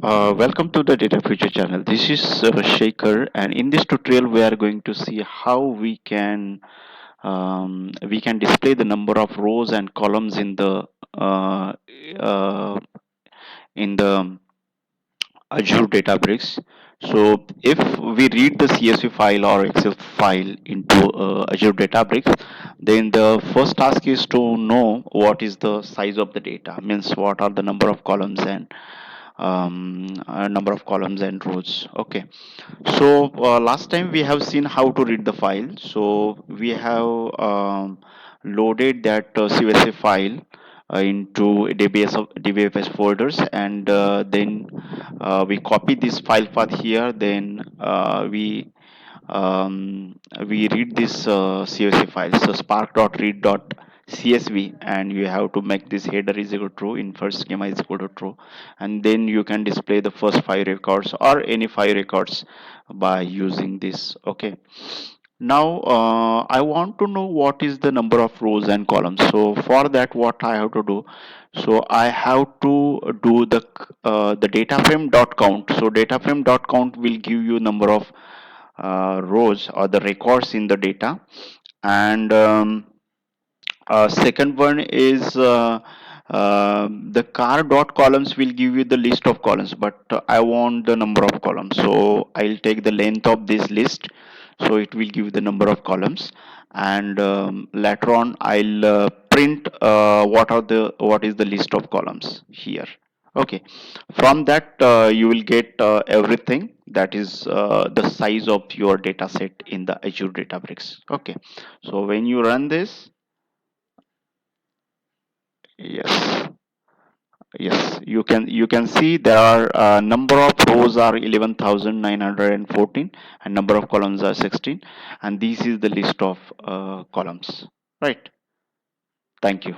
Welcome to the Data Future channel. This is Shaker, and in this tutorial, we are going to see how we can display the number of rows and columns uh, uh, in the Azure Databricks. So, if we read the CSV file or Excel file into Azure Databricks, then the first task is to know what is the size of the data. Means what are the number of columns and number of columns and rows. Okay, so last time we have seen how to read the file. So we have loaded that CSV file into DBFS folders, and then we copy this file path here. Then we read this CSV file. So spark.read.csv, and you have to make this header is equal to true, in first schema is equal to true, and then you can display the first five records or any five records by using this. Okay, now I want to know what is the number of rows and columns. So for that, what I have to do, so I have to do the data frame dot count. So data frame dot count will give you number of rows or the records in the data, and second one is the car dot columns will give you the list of columns, but I want the number of columns, so I'll take the length of this list, so it will give the number of columns, and later on I'll print what is the list of columns here. Okay, from that you will get everything, that is the size of your data set in the Azure Databricks. Okay, so when you run this, yes, yes, you can see there are number of rows are 11,914 and number of columns are 16, and this is the list of columns. Right. Thank you.